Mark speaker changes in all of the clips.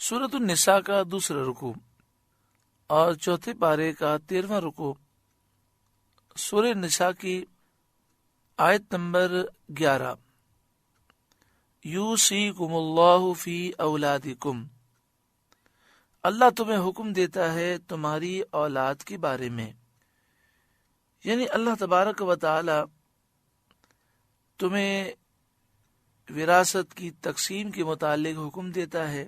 Speaker 1: سورۃ النساء کا دوسرا رکوع اور چوتھے پارے کا 13واں رکوع سورہ نساء کی آیت نمبر 11۔ یوصیکم اللہ فی اولادکم، اللہ تمہیں حکم دیتا ہے تمہاری اولاد کے بارے میں، یعنی اللہ تبارک و تعالی تمہیں وراثت کی تقسیم کے متعلق حکم دیتا ہے۔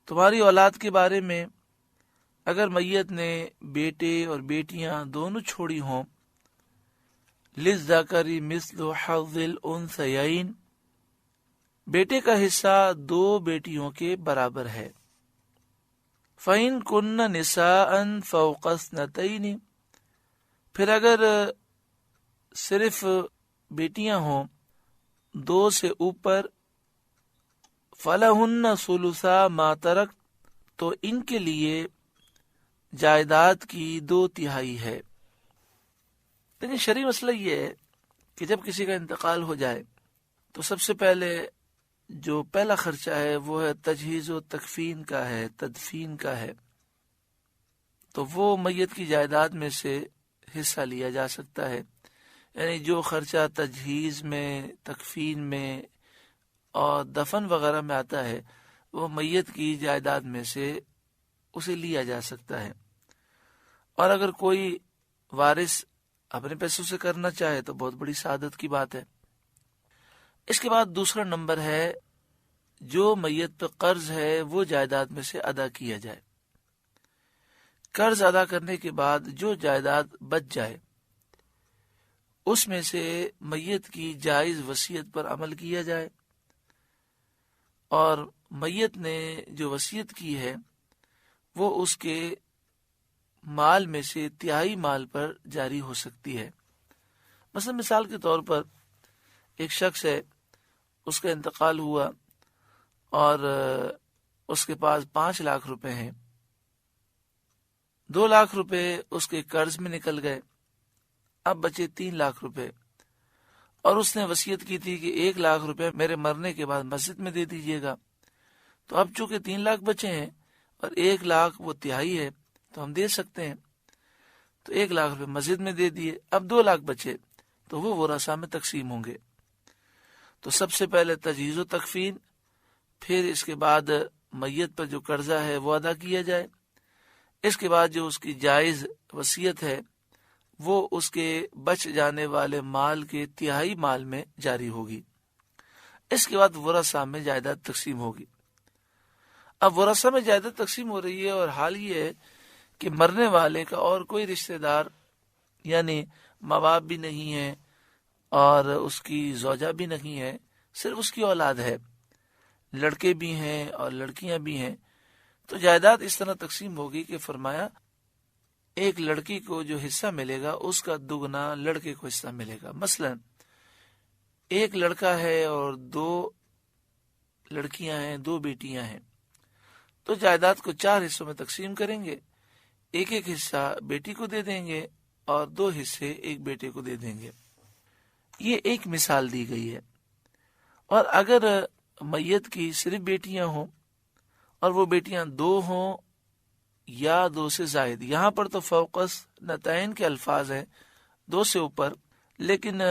Speaker 1: تمہاری اولاد کے بارے میں اگر میت نے بیٹے اور بیٹیاں دونوں چھوڑی ہوں، للذکر مثل حظ الانثیین، بیٹے کا حصہ 2 بیٹیوں کے برابر ہے۔ فَإِن كُنَّ نِسَاءً فَوْقَ اثْنَتَيْنِ، پھر اگر صرف بیٹیاں ہوں 2 سے اوپر، فَلَهُنَّ ثُلُثَا مَا تَرَكْ، تو ان کے لیے جائیداد کی 2/3 ہے۔ لیکن شرعی مسئلہ یہ ہے کہ جب کسی کا انتقال ہو جائے تو سب سے پہلے جو پہلا خرچہ ہے وہ ہے تجہیز و تکفین کا ہے، تدفین کا ہے، تو وہ میت کی جائیداد میں سے حصہ لیا جا سکتا ہے۔ یعنی جو خرچہ تجہیز میں، تکفین میں اور دفن وغیرہ میں آتا ہے وہ میت کی جائیداد میں سے اسے لیا جا سکتا ہے، اور اگر کوئی وارث اپنے پیسوں سے کرنا چاہے تو بہت بڑی سعادت کی بات ہے۔ اس کے بعد دوسرا نمبر ہے جو میت پہ قرض ہے وہ جائیداد میں سے ادا کیا جائے۔ قرض ادا کرنے کے بعد جو جائیداد بچ جائے اس میں سے میت کی جائز وصیت پر عمل کیا جائے، اور میت نے جو وصیت کی ہے وہ اس کے مال میں سے 1/3 مال پر جاری ہو سکتی ہے۔ مثلا مثال کے طور پر ایک شخص ہے، اس کا انتقال ہوا اور اس کے پاس 5 لاکھ روپے ہیں، 2 لاکھ روپے اس کے قرض میں نکل گئے، اب بچے 3 لاکھ روپے، اور اس نے وصیت کی تھی کہ 1 لاکھ روپے میرے مرنے کے بعد مسجد میں دے دیجیے گا۔ تو اب چونکہ 3 لاکھ بچے ہیں اور 1 لاکھ وہ 1/3 ہے تو ہم دے سکتے ہیں، تو 1 لاکھ روپے مسجد میں دے دیے، اب 2 لاکھ بچے تو وہ ورثاء میں تقسیم ہوں گے۔ تو سب سے پہلے تجہیز و تکفین، پھر اس کے بعد میت پر جو قرضہ ہے وہ ادا کیا جائے، اس کے بعد جو اس کی جائز وصیت ہے وہ اس کے بچ جانے والے مال کے 1/3 مال میں جاری ہوگی۔ اس کے بعد ورثاء میں جائیداد تقسیم ہوگی۔ اب ورثاء میں جائیداد تقسیم ہو رہی ہے اور حال یہ ہے کہ مرنے والے کا اور کوئی رشتہ دار یعنی ماں باپ بھی نہیں ہے اور اس کی زوجہ بھی نہیں ہے، صرف اس کی اولاد ہے، لڑکے بھی ہیں اور لڑکیاں بھی ہیں۔ تو جائیداد اس طرح تقسیم ہوگی کہ فرمایا ایک لڑکی کو جو حصہ ملے گا اس کا 2 لڑکے کو حصہ ملے گا۔ مثلا ایک لڑکا ہے اور 2 لڑکیاں ہیں، 2 بیٹیاں ہیں، تو جائیداد کو 4 حصوں میں تقسیم کریں گے، ایک حصہ بیٹی کو دے دیں گے اور 2 حصے ایک بیٹے کو دے دیں گے۔ یہ ایک مثال دی گئی ہے۔ اور اگر میت کی صرف بیٹیاں ہوں اور وہ بیٹیاں 2 ہوں یا 2 سے زائد، یہاں پر تو فوقس نتائن کے الفاظ ہیں 2 سے اوپر، لیکن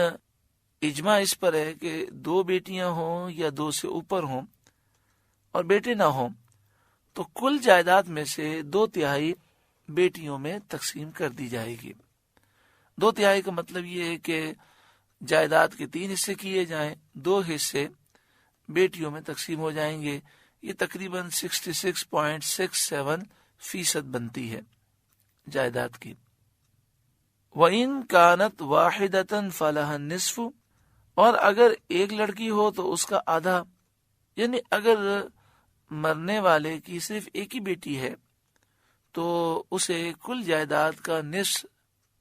Speaker 1: اجماع اس پر ہے کہ 2 بیٹیاں ہوں یا 2 سے اوپر ہوں اور بیٹے نہ ہوں تو کل جائیداد میں سے 2/3 بیٹیوں میں تقسیم کر دی جائے گی۔ 2/3 کا مطلب یہ ہے کہ جائیداد کے 3 حصے کیے جائیں، 2 حصے بیٹیوں میں تقسیم ہو جائیں گے، یہ تقریباً 66.67% بنتی ہے جائیداد کی۔ وَإِن كَانَتْ وَاحِدَةً فَلَهَا النِّصْفُ، اور اگر ایک لڑکی ہو تو اس کا آدھا، یعنی اگر مرنے والے کی صرف ایک ہی بیٹی ہے تو اسے کل جائیداد کا نصف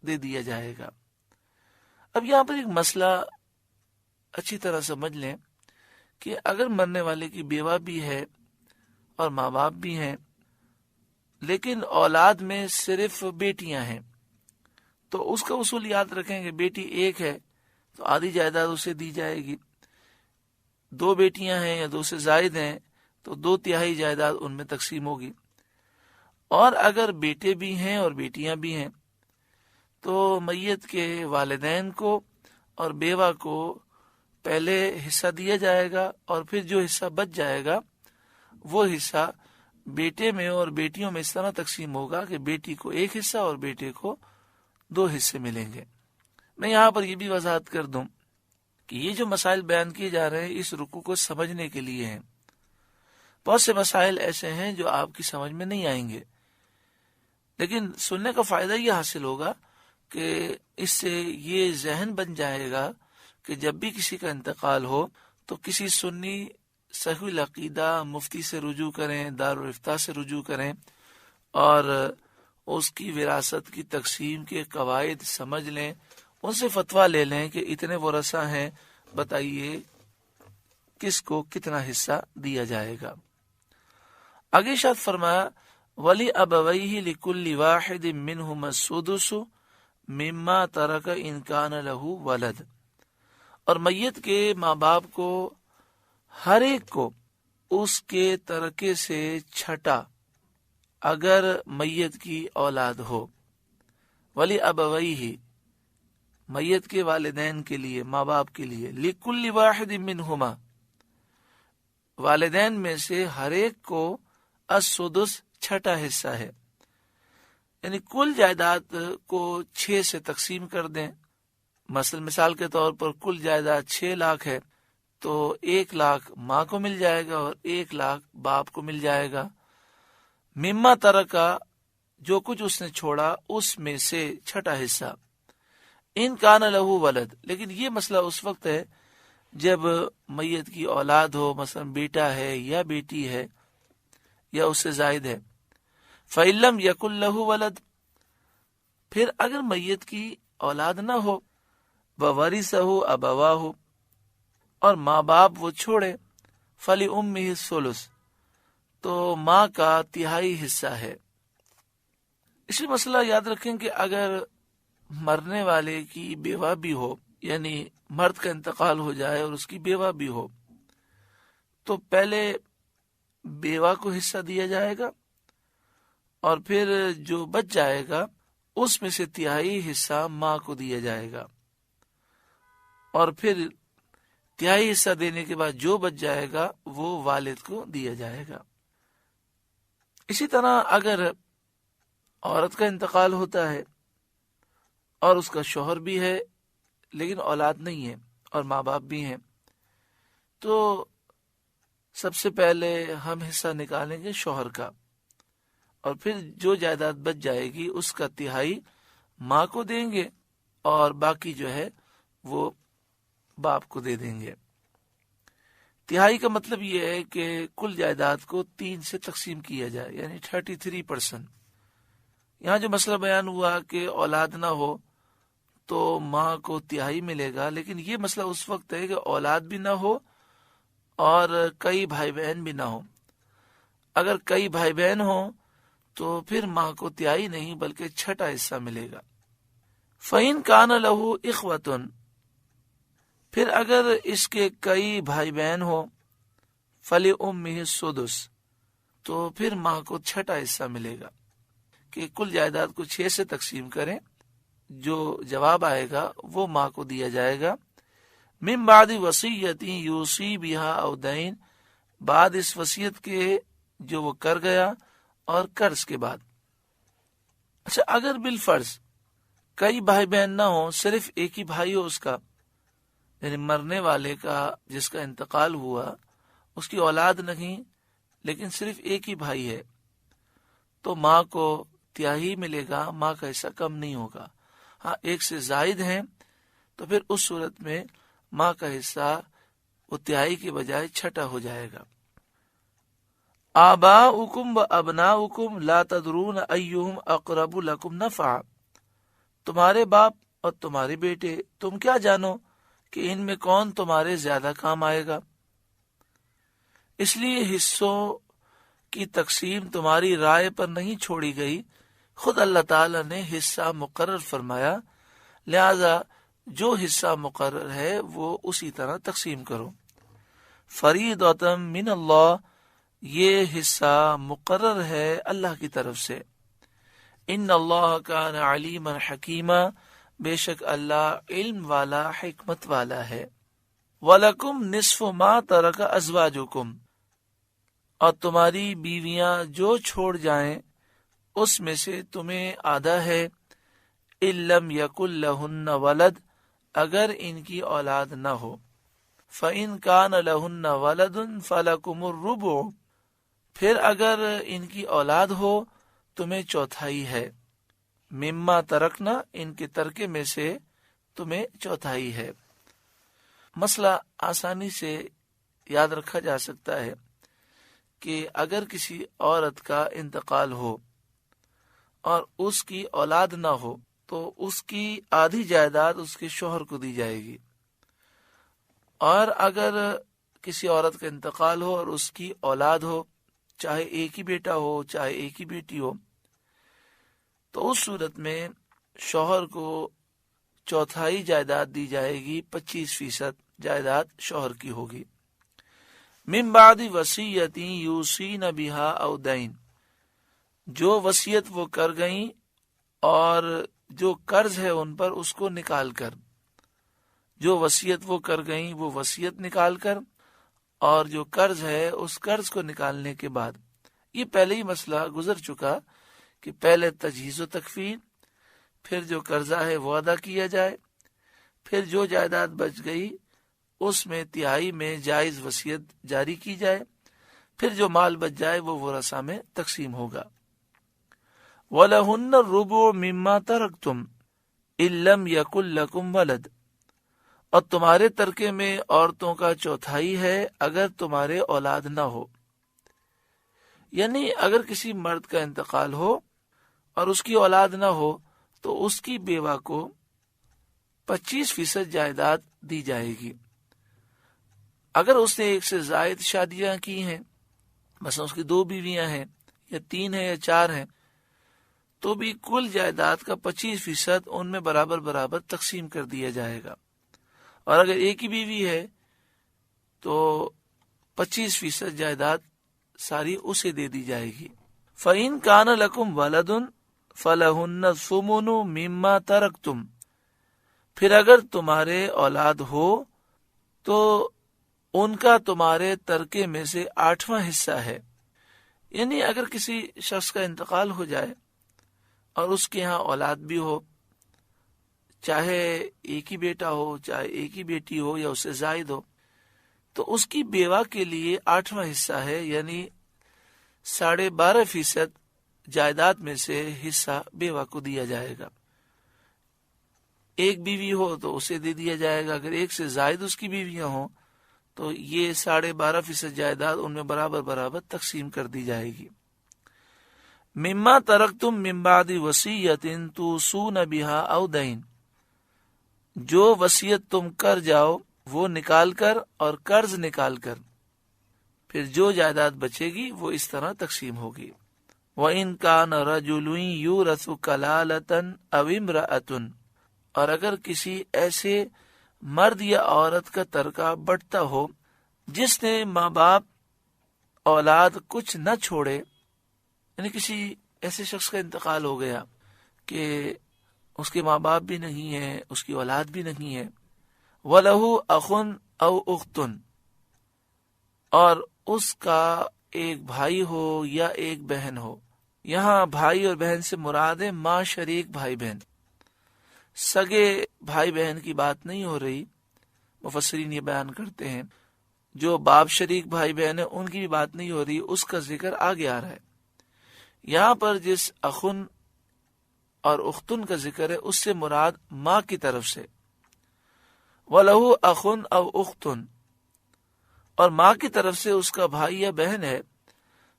Speaker 1: دے دیا جائے گا۔ اب یہاں پر ایک مسئلہ اچھی طرح سمجھ لیں کہ اگر مرنے والے کی بیوہ بھی ہے اور ماں باپ بھی ہیں لیکن اولاد میں صرف بیٹیاں ہیں، تو اس کا اصول یاد رکھیں کہ بیٹی ایک ہے تو آدھی جائیداد اسے دی جائے گی، 2 بیٹیاں ہیں یا 2 سے زائد ہیں تو 2/3 جائیداد ان میں تقسیم ہوگی، اور اگر بیٹے بھی ہیں اور بیٹیاں بھی ہیں تو میت کے والدین کو اور بیوہ کو پہلے حصہ دیا جائے گا، اور پھر جو حصہ بچ جائے گا وہ حصہ بیٹے میں اور بیٹیوں میں اس طرح تقسیم ہوگا کہ بیٹی کو 1 حصہ اور بیٹے کو 2 حصے ملیں گے۔ میں یہاں پر یہ بھی وضاحت کر دوں کہ یہ جو مسائل بیان کیے جا رہے ہیں اس رکوع کو سمجھنے کے لیے ہیں۔ بہت سے مسائل ایسے ہیں جو آپ کی سمجھ میں نہیں آئیں گے، لیکن سننے کا فائدہ یہ حاصل ہوگا کہ اس سے یہ ذہن بن جائے گا کہ جب بھی کسی کا انتقال ہو تو کسی سنی صحیح العقیدہ مفتی سے رجوع کریں، دارالافتاء سے رجوع کریں، اور اس کی وراثت کی تقسیم کے قواعد سمجھ لیں، ان سے فتویٰ لے لیں کہ اتنے ورثہ ہیں، بتائیے کس کو کتنا حصہ دیا جائے گا۔ آگے ارشاد فرمایا ولی ابویہ لکل واحد منہما السدس مما ترک ان کان لہ ولد، اور میت کے ماں باپ کو ہر ایک کو اس کے ترکے سے چھٹا اگر میت کی اولاد ہو۔ ولی ابویہ میت کے والدین کے لیے، ماں باپ کے لیے، لکل واحد منہما والدین میں سے ہر ایک کو السدس چھٹا حصہ ہے، یعنی کل جائیداد کو 6 سے تقسیم کر دیں۔ مثال کے طور پر کل جائیداد 6 لاکھ ہے تو 1 لاکھ ماں کو مل جائے گا اور 1 لاکھ باپ کو مل جائے گا۔ مما ترکا جو کچھ اس نے چھوڑا اس میں سے چھٹا حصہ، ان کان لہ ولد، لیکن یہ مسئلہ اس وقت ہے جب میت کی اولاد ہو، مثلا بیٹا ہے یا بیٹی ہے یا اس سے زائد ہے۔ فَإِن لَّمْ يَكُن لَّهُ وَلَدٌ، پھر اگر میت کی اولاد نہ ہو، وَوَرِثَهُ أَبَوَاهُ، اور ماں باپ وہ چھوڑے، فَلِأُمِّهِ الثُّلُثُ، تو ماں کا 1/3 حصہ ہے۔ اسی مسئلہ یاد رکھیں کہ اگر مرنے والے کی بیوہ بھی ہو، یعنی مرد کا انتقال ہو جائے اور اس کی بیوہ بھی ہو، تو پہلے بیوہ کو حصہ دیا جائے گا اور پھر جو بچ جائے گا اس میں سے 1/3 حصہ ماں کو دیا جائے گا، اور پھر 1/3 حصہ دینے کے بعد جو بچ جائے گا وہ والد کو دیا جائے گا۔ اسی طرح اگر عورت کا انتقال ہوتا ہے اور اس کا شوہر بھی ہے لیکن اولاد نہیں ہے اور ماں باپ بھی ہیں، تو سب سے پہلے ہم حصہ نکالیں گے شوہر کا، اور پھر جو جائیداد بچ جائے گی اس کا 1/3 ماں کو دیں گے اور باقی جو ہے وہ باپ کو دے دیں گے۔ 1/3 کا مطلب یہ ہے کہ کل جائیداد کو 3 سے تقسیم کیا جائے، یعنی 33%۔ یہاں جو مسئلہ بیان ہوا کہ اولاد نہ ہو تو ماں کو 1/3 ملے گا، لیکن یہ مسئلہ اس وقت ہے کہ اولاد بھی نہ ہو اور کئی بھائی بہن بھی نہ ہو۔ اگر کئی بھائی بہن ہوں تو پھر ماں کو 1/3 نہیں بلکہ چھٹا حصہ ملے گا۔ فَإِن كَانَ لَهُ إِخْوَةٌ، پھر اگر اس کے کئی بھائی بہن ہو، فَلِأُمِّهِ السُّدُسُ، تو پھر ماں کو چھٹا حصہ ملے گا، کہ کل جائیداد کو 6 سے تقسیم کریں، جو جواب آئے گا وہ ماں کو دیا جائے گا۔ من بعد وصیت یوصی بہا او دین، بعد اس وصیت کے جو وہ کر گیا اور قرض کے بعد۔ اچھا، اگر بالفرض کئی بھائی بہن نہ ہوں، صرف ایک ہی بھائی ہو اس کا، یعنی مرنے والے کا جس کا انتقال ہوا اس کی اولاد نہیں لیکن صرف ایک ہی بھائی ہے، تو ماں کو 1/3 ملے گا، ماں کا حصہ کم نہیں ہوگا۔ ہاں، ایک سے زائد ہیں تو پھر اس صورت میں ماں کا حصہ وہ 1/3 کے بجائے چھٹا ہو جائے گا۔ آباؤکم و ابناؤکم لا تدرون ایہم اقرب لکم نفعا، تمہارے باپ اور تمہارے بیٹے تم کیا جانو کہ ان میں کون تمہارے زیادہ کام آئے گا، اس لیے حصوں کی تقسیم تمہاری رائے پر نہیں چھوڑی گئی خود اللہ تعالی نے حصہ مقرر فرمایا، لہذا جو حصہ مقرر ہے وہ اسی طرح تقسیم کرو۔ فریضۃ من اللہ، یہ حصہ مقرر ہے اللہ کی طرف سے۔ ان اللہ کان علیما حکیما، بے شک اللہ علم والا حکمت والا ہے۔ وَلَكُمْ نِصْفُ مَا تَرَكَ أَزْوَاجُكُمْ، اور تمہاری بیویاں جو چھوڑ جائیں اس میں سے تمہیں آدھا ہے۔ إِن لَّمْ يَكُن لَّهُنَّ وَلَدٌ، اگر ان کی اولاد نہ ہو۔ فَإِن كَانَ لَهُنَّ وَلَدٌ فَلَكُمُ الرُّبُعُ، پھر اگر ان کی اولاد ہو تمہیں چوتھائی ہے۔ مما ترکنا، ان کے ترکے میں سے تمہیں چوتھائی ہے۔ مسئلہ آسانی سے یاد رکھا جا سکتا ہے کہ اگر کسی عورت کا انتقال ہو اور اس کی اولاد نہ ہو تو اس کی آدھی جائیداد اس کے شوہر کو دی جائے گی، اور اگر کسی عورت کا انتقال ہو اور اس کی اولاد ہو، چاہے ایک ہی بیٹا ہو چاہے ایک ہی بیٹی ہو، تو اس صورت میں شوہر کو چوتھائی جائیداد دی جائے گی، 25% جائیداد شوہر کی ہوگی۔ من بعد وصیت یوصین بہا او دین، جو وصیت وہ کر گئیں اور جو قرض ہے ان پر اس کو نکال کر، جو وصیت وہ کر گئیں وہ وصیت نکال کر، اور جو قرض ہے اس قرض کو نکالنے کے بعد۔ یہ پہلے ہی مسئلہ گزر چکا کہ پہلے تجہیز و تکفین، پھر جو قرضہ ہے وہ ادا کیا جائے، پھر جو جائیداد بچ گئی اس میں تہائی میں جائز وصیت جاری کی جائے، پھر جو مال بچ جائے وہ ورثہ میں تقسیم ہوگا۔ وَلَهُنَّ الرُّبُعُ مِمَّا تَرَكْتُمْ إِن لَّمْ يَكُن لَّكُمْ وَلَدٌ، اور تمہارے ترکے میں عورتوں کا چوتھائی ہے اگر تمہارے اولاد نہ ہو۔ یعنی اگر کسی مرد کا انتقال ہو اور اس کی اولاد نہ ہو تو اس کی بیوہ کو 25% جائیداد دی جائے گی۔ اگر اس نے ایک سے زائد شادیاں کی ہیں، مثلا اس کی 2 بیویاں ہیں یا 3 ہیں یا 4 ہیں، تو بھی کل جائیداد کا 25% ان میں برابر برابر تقسیم کر دیا جائے گا، اور اگر ایک ہی بیوی ہے تو 25% جائیداد ساری اسے دے دی جائے گی۔ فَإِن كَانَ لَكُمْ وَلَدٌ فَلَهُنَّ الثُّمُنُ مِمَّا تَرَكْتُمْ، پھر اگر تمہارے اولاد ہو تو ان کا تمہارے ترکے میں سے 8واں حصہ ہے۔ یعنی اگر کسی شخص کا انتقال ہو جائے اور اس کے ہاں اولاد بھی ہو، چاہے ایک ہی بیٹا ہو چاہے ایک ہی بیٹی ہو یا اس سے زائد ہو، تو اس کی بیوہ کے لیے 8واں حصہ ہے، یعنی 12.5% جائیداد میں سے حصہ بیوہ کو دیا جائے گا۔ ایک بیوی ہو تو اسے دے دیا جائے گا، اگر ایک سے زائد اس کی بیویاں ہوں تو یہ 12.5% جائیداد ان میں برابر برابر تقسیم کر دی جائے گی۔ مما ترکتم من بعد وصیت توصون بہا او دین، جو وصیت تم کر جاؤ وہ نکال کر اور قرض نکال کر، پھر جو جائیداد بچے گی وہ اس طرح تقسیم ہوگی۔ وَإِن كَانَ رَجُلٌ يُورَثُ كَلَالَةً أَوْ امْرَأَةٌ، اور اگر کسی ایسے مرد یا عورت کا ترکہ بٹتا ہو جس نے ماں باپ اولاد کچھ نہ چھوڑے، یعنی کسی ایسے شخص کا انتقال ہو گیا کہ اس کے ماں باپ بھی نہیں ہیں، اس کی اولاد بھی نہیں ہے، وَلَهُ أَخٌ أَوْ أُخْتٌ، اور اس کا ایک بھائی ہو یا ایک بہن ہو۔ یہاں بھائی اور بہن سے مراد ہے ماں شریک بھائی بہن، سگے بھائی بہن کی بات نہیں ہو رہی۔ مفسرین یہ بیان کرتے ہیں جو باپ شریک بھائی بہن ہیں ان کی بھی بات نہیں ہو رہی، اس کا ذکر آگے آ رہا ہے۔ یہاں پر جس اخن اور اختن کا ذکر ہے اس سے مراد ماں کی طرف سے، وَلَهُ أَخٌ أَوْ أُخْتٌ، اور ماں کی طرف سے اس کا بھائی یا بہن ہے،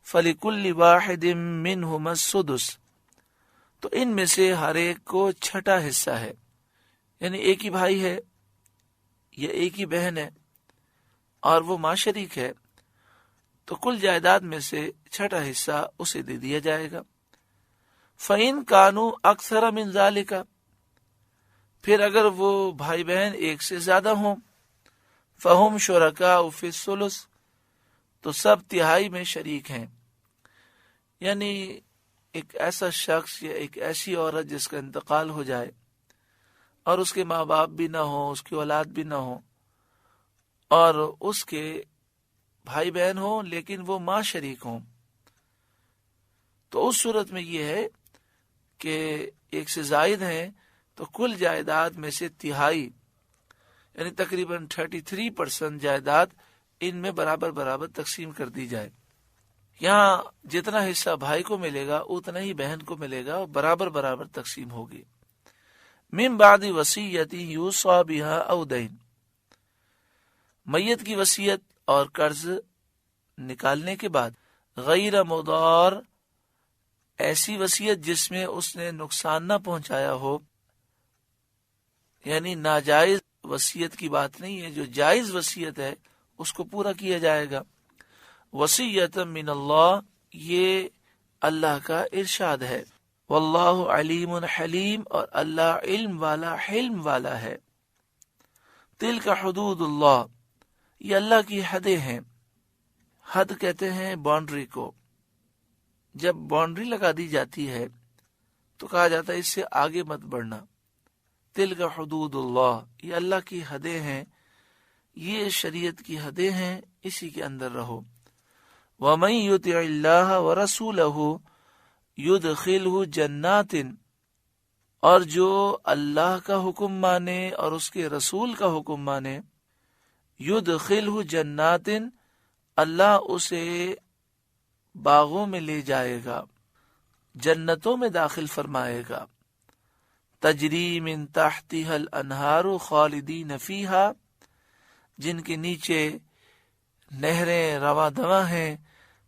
Speaker 1: فَلِكُلِّ وَاحِدٍ مِّنْهُمَا السُّدُسُ، تو ان میں سے ہر ایک کو 6واں حصہ ہے، یعنی ایک ہی بھائی ہے یا ایک ہی بہن ہے اور وہ ماں شریک ہے، تو کل جائیداد میں سے 6واں حصہ اسے دے دیا جائے گا۔ فَإِن كَانُوا أَكْثَرَ مِنْ ذَلِكَ، پھر اگر وہ بھائی بہن ایک سے زیادہ ہوں، فَهُمْ شُرَكَاءُ فِي الثُّلُثِ، تو سب تہائی میں شریک ہیں. یعنی ایک ایسا شخص یا ایک ایسی عورت جس کا انتقال ہو جائے اور اس کے ماں باپ بھی نہ ہوں، اس کی اولاد بھی نہ ہوں، اور اس کے بھائی بہن ہوں لیکن وہ ماں شریک ہوں، تو اس صورت میں یہ ہے کہ ایک سے زائد ہیں تو کل جائیداد میں سے تہائی یعنی تقریباً 33% جائیداد ان میں برابر برابر تقسیم کر دی جائے. یہاں جتنا حصہ بھائی کو ملے گا اتنا ہی بہن کو ملے گا اور برابر برابر تقسیم ہوگی. من بعد وصیت یوصی بہا او دین، میت کی وصیت اور قرض نکالنے کے بعد، غیر مضار، ایسی وصیت جس میں اس نے نقصان نہ پہنچایا ہو، یعنی ناجائز وصیت کی بات نہیں ہے، جو جائز وصیت ہے اس کو پورا کیا جائے گا. وصیت من اللہ، یہ اللہ کا ارشاد ہے. واللہ علیم حلیم، اور اللہ علم والا حلم والا ہے. تلک حدود اللہ، یہ اللہ کی حدیں ہیں. حد کہتے ہیں باؤنڈری کو. جب باؤنڈری لگا دی جاتی ہے تو کہا جاتا ہے اس سے آگے مت بڑھنا. تلک حدود اللہ، یہ اللہ کی حدیں ہیں، یہ شریعت کی حدیں ہیں، اسی کے اندر رہو. وَمَن يُطِعِ اللَّهَ وَرَسُولَهُ يُدْخِلْهُ جَنَّاتٍ، اور جو اللہ کا حکم مانے اور اس کے رسول کا حکم مانے، يُدْخِلْهُ جَنَّاتٍ، اللہ اسے باغوں میں لے جائے گا، جنتوں میں داخل فرمائے گا. تجری من تحتها الانہار خالدین فیہا، جن کے نیچے نہریں رواں دواں ہیں،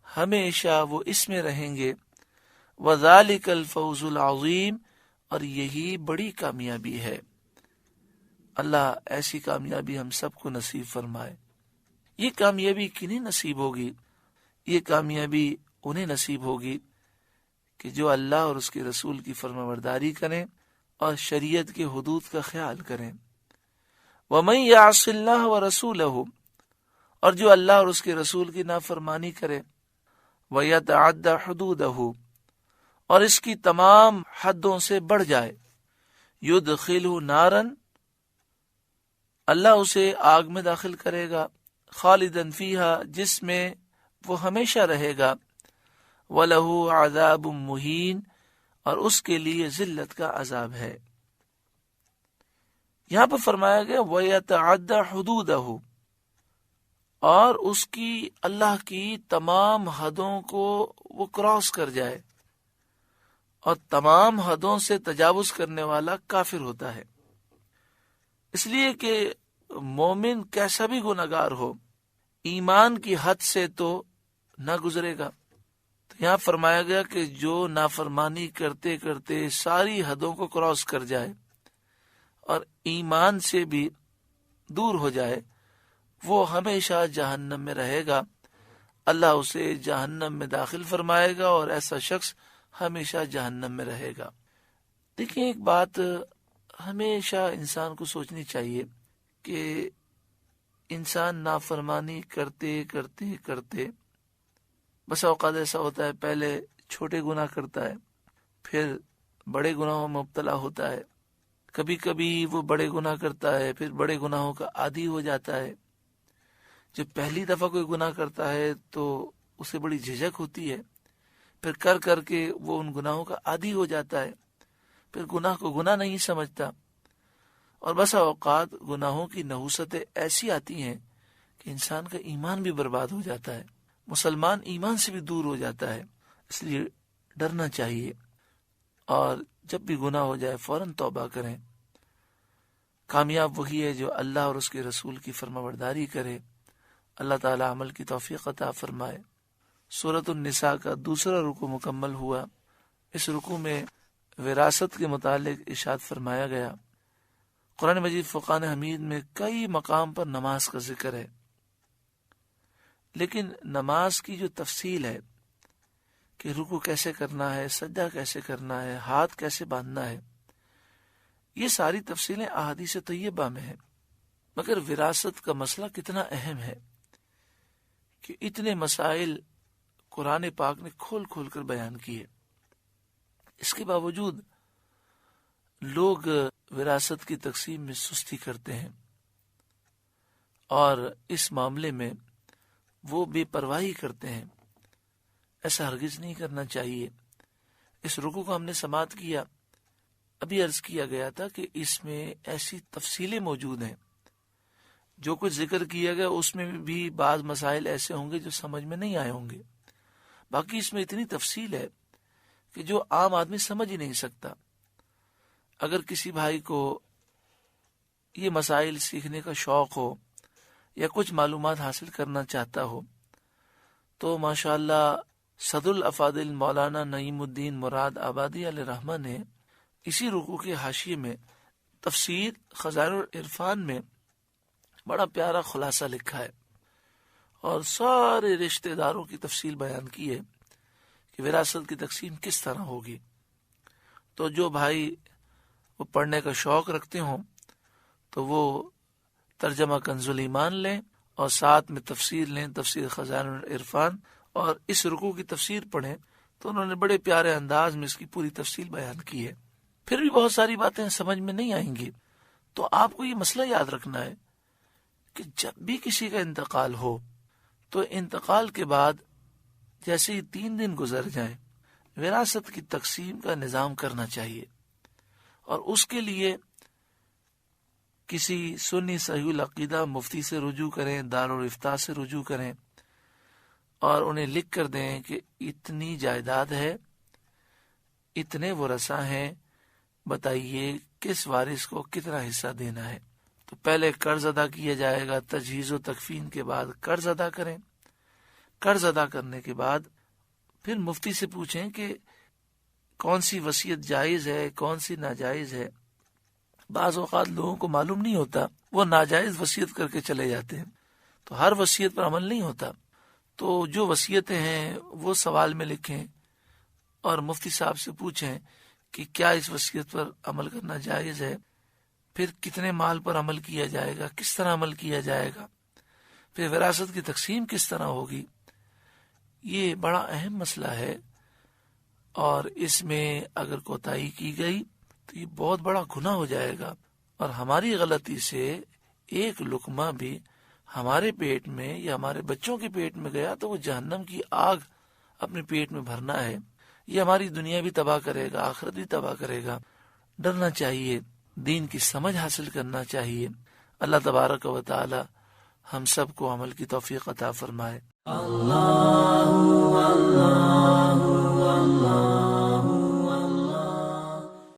Speaker 1: ہمیشہ وہ اس میں رہیں گے. وذالک الفوز العظیم، اور یہی بڑی کامیابی ہے. اللہ ایسی کامیابی ہم سب کو نصیب فرمائے. یہ کامیابی کنہیں نصیب ہوگی؟ یہ کامیابی انہیں نصیب ہوگی کہ جو اللہ اور اس کے رسول کی فرمانبرداری کریں اور شریعت کے حدود کا خیال کریں. وَمَن يَعْصِ اللَّهَ وَرَسُولَهُ، اور جو اللہ اور اس کے رسول کی نافرمانی کرے. وَيَتَعَدَّ حُدُودَهُ، اور اس کی تمام حدوں سے بڑھ جائے. يُدْخِلْهُ نَارًا، اللہ اسے آگ میں داخل کرے گا. خالداً فیہا، جس میں وہ ہمیشہ رہے گا. وَلَهُ عَذَابٌ مُّہِینٌ، اور اس کے لیے ذلت کا عذاب ہے. یہاں پر فرمایا گیا وَيَتَعَدَّ حُدُودَهُ، اور اس کی اللہ کی تمام حدوں کو وہ کراس کر جائے، اور تمام حدوں سے تجاوز کرنے والا کافر ہوتا ہے. اس لیے کہ مومن کیسا بھی گناہگار ہو، ایمان کی حد سے تو نہ گزرے گا. تو یہاں فرمایا گیا کہ جو نافرمانی کرتے کرتے ساری حدوں کو کراس کر جائے اور ایمان سے بھی دور ہو جائے، وہ ہمیشہ جہنم میں رہے گا. اللہ اسے جہنم میں داخل فرمائے گا اور ایسا شخص ہمیشہ جہنم میں رہے گا. دیکھیں، ایک بات ہمیشہ انسان کو سوچنی چاہیے کہ انسان نافرمانی کرتے کرتے کرتے بس اوقات ایسا ہوتا ہے پہلے چھوٹے گناہ کرتا ہے، پھر بڑے گناہوں میں مبتلا ہوتا ہے. کبھی کبھی وہ بڑے گناہ کرتا ہے پھر بڑے گناہوں کا عادی ہو جاتا ہے. جب پہلی دفعہ کوئی گناہ کرتا ہے تو اسے بڑی جھجک ہوتی ہے، پھر کر کر کے وہ ان گناہوں کا عادی ہو جاتا ہے، پھر گناہ کو گناہ نہیں سمجھتا. اور بسا اوقات گناہوں کی نحوستیں ایسی آتی ہیں کہ انسان کا ایمان بھی برباد ہو جاتا ہے، مسلمان ایمان سے بھی دور ہو جاتا ہے. اس لیے ڈرنا چاہیے، اور جب بھی گناہ ہو جائے فوراً توبہ کریں. کامیاب وہی ہے جو اللہ اور اس کے رسول کی فرمانبرداری کرے. اللہ تعالی عمل کی توفیق عطا فرمائے. سورۃ النساء کا دوسرا رکوع مکمل ہوا. اس رکوع میں وراثت کے متعلق ارشاد فرمایا گیا. قرآن مجید فرقان حمید میں کئی مقام پر نماز کا ذکر ہے، لیکن نماز کی جو تفصیل ہے کہ رکوع کیسے کرنا ہے، سجدہ کیسے کرنا ہے، ہاتھ کیسے باندھنا ہے، یہ ساری تفصیلیں احادیث طیبہ میں ہیں۔ مگر وراثت کا مسئلہ کتنا اہم ہے کہ اتنے مسائل قرآن پاک نے کھول کھول کر بیان کیے، اس کے باوجود لوگ وراثت کی تقسیم میں سستی کرتے ہیں اور اس معاملے میں وہ بے پرواہی کرتے ہیں۔ ایسا ہرگز نہیں کرنا چاہیے۔ اس رکوع کو ہم نے سماعت کیا، ابھی عرض کیا گیا تھا کہ اس میں ایسی تفصیلیں موجود ہیں، جو کچھ ذکر کیا گیا اس میں بھی بعض مسائل ایسے ہوں گے جو سمجھ میں نہیں آئے ہوں گے، باقی اس میں اتنی تفصیل ہے کہ جو عام آدمی سمجھ ہی نہیں سکتا۔ اگر کسی بھائی کو یہ مسائل سیکھنے کا شوق ہو یا کچھ معلومات حاصل کرنا چاہتا ہو تو ماشاءاللہ صدر الافاضل مولانا نعیم الدین مراد آبادی علیہ رحمہ نے اسی رکوع کے حاشیے میں تفسیر خزائن العرفان میں بڑا پیارا خلاصہ لکھا ہے اور سارے رشتہ داروں کی تفصیل بیان کی ہے کہ وراثت کی تقسیم کس طرح ہوگی۔ تو جو بھائی وہ پڑھنے کا شوق رکھتے ہوں تو وہ ترجمہ کنز الایمان لیں اور ساتھ میں تفسیر لیں، تفسیر خزائن العرفان، اور اس رکوع کی تفسیر پڑھیں تو انہوں نے بڑے پیارے انداز میں اس کی پوری تفصیل بیان کی ہے۔ پھر بھی بہت ساری باتیں سمجھ میں نہیں آئیں گی، تو آپ کو یہ مسئلہ یاد رکھنا ہے کہ جب بھی کسی کا انتقال ہو تو انتقال کے بعد جیسے ہی 3 دن گزر جائیں وراثت کی تقسیم کا نظام کرنا چاہیے، اور اس کے لیے کسی سنی صحیح العقیدہ مفتی سے رجوع کریں، دارالافتاء سے رجوع کریں اور انہیں لکھ کر دیں کہ اتنی جائیداد ہے، اتنے ورثاء ہیں، بتائیے کس وارث کو کتنا حصہ دینا ہے۔ تو پہلے قرض ادا کیا جائے گا، تجہیز و تکفین کے بعد قرض ادا کریں، قرض ادا کرنے کے بعد پھر مفتی سے پوچھیں کہ کون سی وصیت جائز ہے، کون سی ناجائز ہے۔ بعض اوقات لوگوں کو معلوم نہیں ہوتا، وہ ناجائز وصیت کر کے چلے جاتے ہیں، تو ہر وصیت پر عمل نہیں ہوتا۔ تو جو وصیتیں ہیں وہ سوال میں لکھیں اور مفتی صاحب سے پوچھیں کہ کیا اس وصیت پر عمل کرنا جائز ہے، پھر کتنے مال پر عمل کیا جائے گا، کس طرح عمل کیا جائے گا، پھر وراثت کی تقسیم کس طرح ہوگی۔ یہ بڑا اہم مسئلہ ہے، اور اس میں اگر کوتاہی کی گئی تو یہ بہت بڑا گناہ ہو جائے گا، اور ہماری غلطی سے ایک لقمہ بھی ہمارے پیٹ میں یا ہمارے بچوں کے پیٹ میں گیا تو وہ جہنم کی آگ اپنے پیٹ میں بھرنا ہے۔ یہ ہماری دنیا بھی تباہ کرے گا، آخرت بھی تباہ کرے گا۔ ڈرنا چاہیے، دین کی سمجھ حاصل کرنا چاہیے۔ اللہ تبارک و تعالی ہم سب کو عمل کی توفیق عطا فرمائے۔ اللہ اللہ